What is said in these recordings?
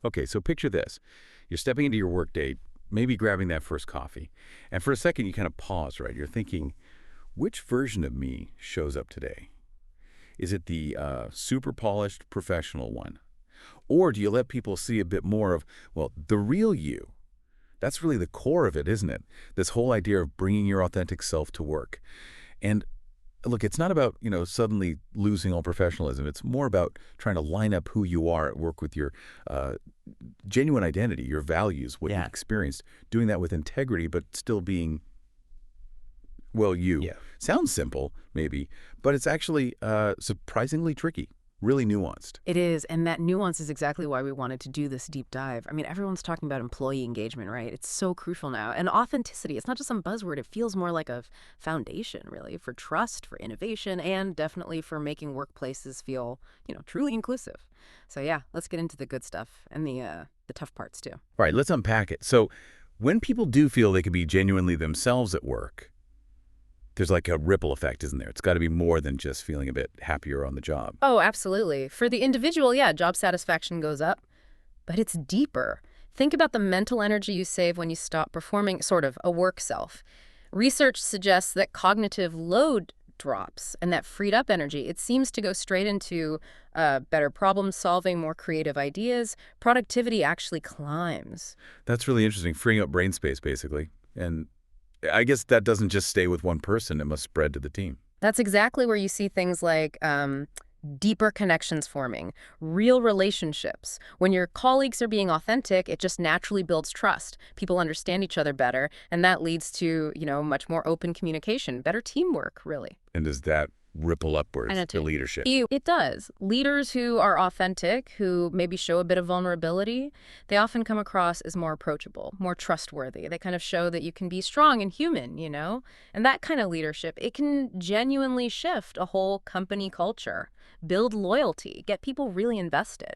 Okay, so picture this. You're stepping into your workday, maybe grabbing that first coffee. And for a second, you kind of pause, right? You're thinking, which version of me shows up today? Is it the super polished professional one? Or do you let people see a bit more of, well, the real you? That's really the core of it, isn't it? This whole idea of bringing your authentic self to work. And look, it's not about, suddenly losing all professionalism. It's more about trying to line up who you are at work with your uh, genuine identity, your values, what you've Yeah. experienced, doing that with integrity, but still being, well, you. Yeah. Sounds simple, maybe, but it's actually surprisingly tricky, really nuanced. It is, and that nuance is exactly why we wanted to do this deep dive. I mean, everyone's talking about employee engagement, right? It's so crucial now. And authenticity, it's not just some buzzword. It feels more like a foundation, really, for trust, for innovation, and definitely for making workplaces feel, truly inclusive. So yeah, let's get into the good stuff and the tough parts too. All right, let's unpack it. So when people do feel they can be genuinely themselves at work, there's like a ripple effect, isn't there? It's got to be more than just feeling a bit happier on the job. Oh, absolutely. For the individual, yeah, job satisfaction goes up, but it's deeper. Think about the mental energy you save when you stop performing sort of a work self. Research suggests that cognitive load drops and that freed up energy, it seems to go straight into better problem solving, more creative ideas. Productivity actually climbs. That's really interesting, freeing up brain space, basically. And I guess that doesn't just stay with one person. It must spread to the team. That's exactly where you see things like deeper connections forming, real relationships. When your colleagues are being authentic, it just naturally builds trust. People understand each other better, and that leads to, much more open communication, better teamwork, really. And does that ripple I know upwards to too. leadership? It does. Leaders who are authentic, who maybe show a bit of vulnerability, they often come across as more approachable, more trustworthy. They kind of show that you can be strong and human. And that kind of leadership, it can genuinely shift a whole company culture, build loyalty, get people really invested.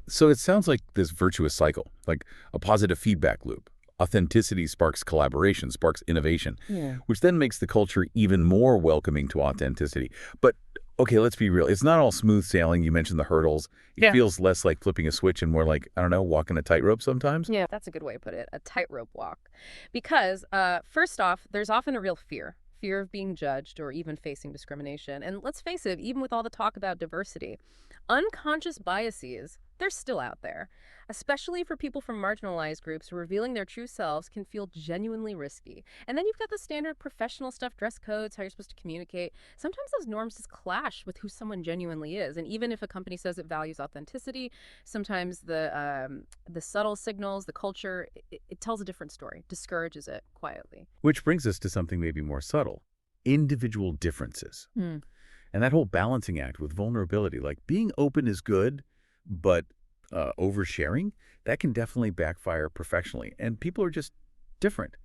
So it sounds like this virtuous cycle, like a positive feedback loop. Authenticity sparks collaboration, sparks innovation, Yeah. which then makes the culture even more welcoming to authenticity. But okay, let's be real. It's not all smooth sailing. You mentioned the hurdles. It Yeah. feels less like flipping a switch and more like, I don't know, walking a tightrope sometimes. Yeah, that's a good way to put it, a tightrope walk. Because, first off, there's often a real fear of being judged or even facing discrimination. And let's face it, even with all the talk about diversity, unconscious biases, they're still out there. Especially for people from marginalized groups, revealing their true selves can feel genuinely risky. And then you've got the standard professional stuff, dress codes, how you're supposed to communicate. Sometimes those norms just clash with who someone genuinely is. And even if a company says it values authenticity, sometimes the subtle signals, the culture, it tells a different story, discourages it quietly. Which brings us to something maybe more subtle, individual differences. And that whole balancing act with vulnerability, like being open is good, but oversharing, that can definitely backfire professionally. And people are just different,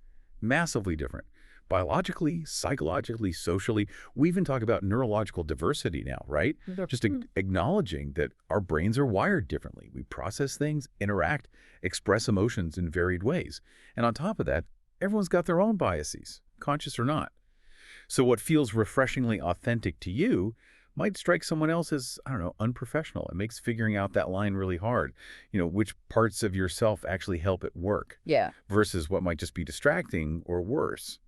massively different. Biologically, psychologically, socially. We even talk about neurological diversity now, right? Just acknowledging that our brains are wired differently. We process things, interact, express emotions in varied ways. And on top of that, everyone's got their own biases, conscious or not. So what feels refreshingly authentic to you might strike someone else as, I don't know, unprofessional. It makes figuring out that line really hard. Which parts of yourself actually help at work Yeah. versus what might just be distracting or worse.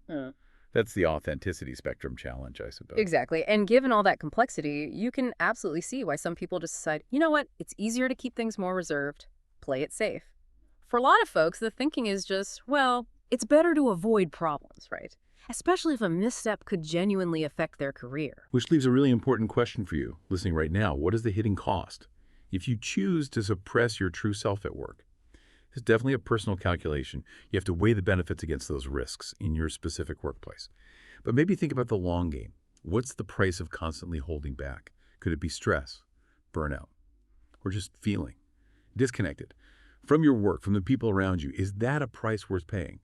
That's the authenticity spectrum challenge, I suppose. Exactly. And given all that complexity, you can absolutely see why some people just decide, you know what, it's easier to keep things more reserved, play it safe. For a lot of folks, the thinking is just, well, it's better to avoid problems, right? Especially if a misstep could genuinely affect their career. Which leaves a really important question for you, listening right now. What is the hidden cost? If you choose to suppress your true self at work, it's definitely a personal calculation. You have to weigh the benefits against those risks in your specific workplace. But maybe think about the long game. What's the price of constantly holding back? Could it be stress, burnout, or just feeling disconnected from your work, from the people around you? Is that a price worth paying?